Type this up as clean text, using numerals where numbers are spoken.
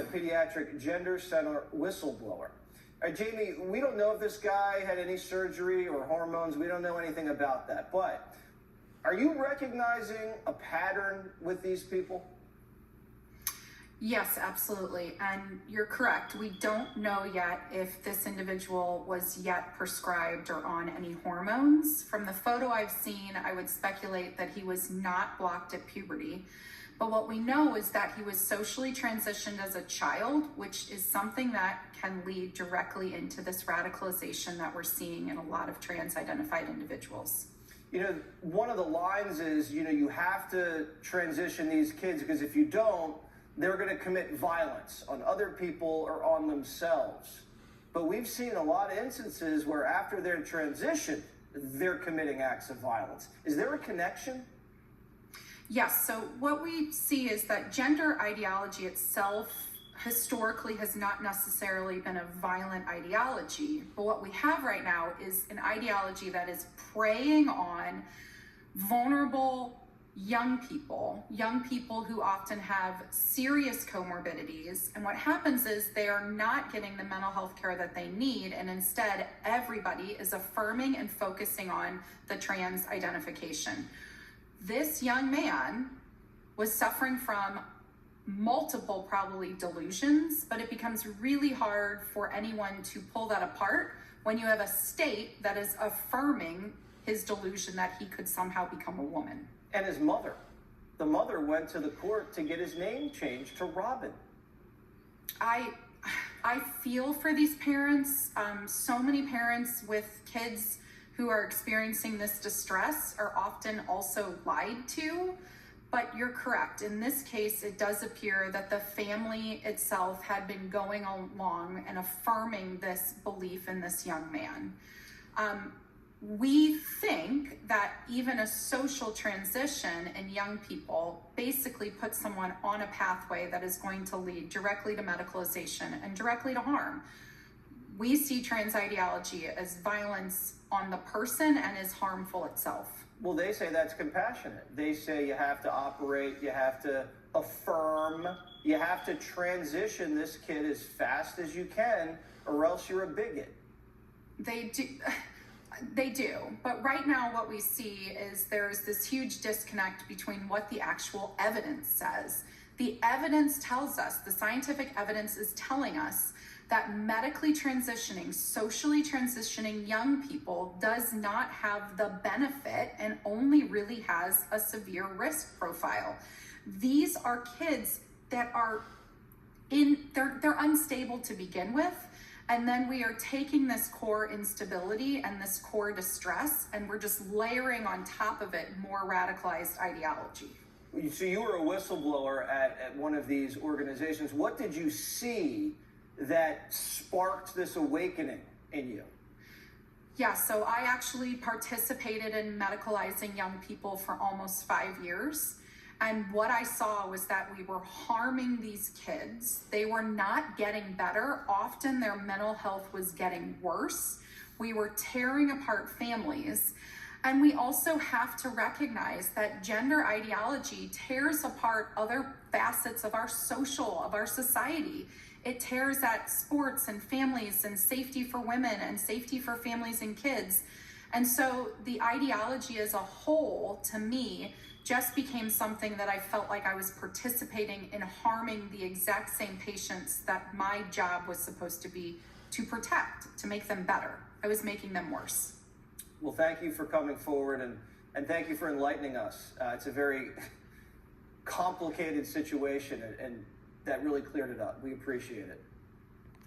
pediatric gender center whistleblower. Jamie, we don't know if this guy had any surgery or hormones. We don't know anything about that. But are you recognizing a pattern with these people? Yes, absolutely. And you're correct. We don't know yet if this individual was yet prescribed or on any hormones. From the photo I've seen, I would speculate that he was not blocked at puberty. But what we know is that he was socially transitioned as a child, which is something that can lead directly into this radicalization that we're seeing in a lot of trans-identified individuals. You know, one of the lines is, you have to transition these kids because if you don't, they're going to commit violence on other people or on themselves. But we've seen a lot of instances where after their transition, they're committing acts of violence. Is there a connection? Yes, so what we see is that gender ideology itself historically has not necessarily been a violent ideology, but what we have right now is an ideology that is preying on vulnerable young people who often have serious comorbidities. And what happens is they are not getting the mental health care that they need, and instead everybody is affirming and focusing on the trans identification. This young man was suffering from multiple, probably, delusions, but it becomes really hard for anyone to pull that apart when you have a state that is affirming his delusion that he could somehow become a woman. And his mother. The mother went to the court to get his name changed to Robin. I feel for these parents. So many parents with kids who are experiencing this distress are often also lied to. But you're correct. In this case, it does appear that the family itself had been going along and affirming this belief in this young man. We think that even a social transition in young people basically puts someone on a pathway that is going to lead directly to medicalization and directly to harm. We see trans ideology as violence on the person and as harmful itself. Well, they say that's compassionate. They say you have to operate, you have to affirm, you have to transition this kid as fast as you can, or else you're a bigot. They do, but right now what we see is there's this huge disconnect between what the actual evidence says. The evidence tells us, the scientific evidence is telling us that medically transitioning, socially transitioning young people does not have the benefit and only really has a severe risk profile. These are kids that are they're unstable to begin with. And then we are taking this core instability and this core distress, and we're just layering on top of it more radicalized ideology. So you were a whistleblower at one of these organizations. What did you see that sparked this awakening in you? Yeah, so I actually participated in medicalizing young people for almost 5 years. And what I saw was that we were harming these kids. They were not getting better. Often their mental health was getting worse. We were tearing apart families. And we also have to recognize that gender ideology tears apart other facets of our society. It tears at sports and families and safety for women and safety for families and kids. And so the ideology as a whole, to me, just became something that I felt like I was participating in harming the exact same patients that my job was supposed to be to protect, to make them better. I was making them worse. Well, thank you for coming forward and thank you for enlightening us. It's a very complicated situation and that really cleared it up. We appreciate it.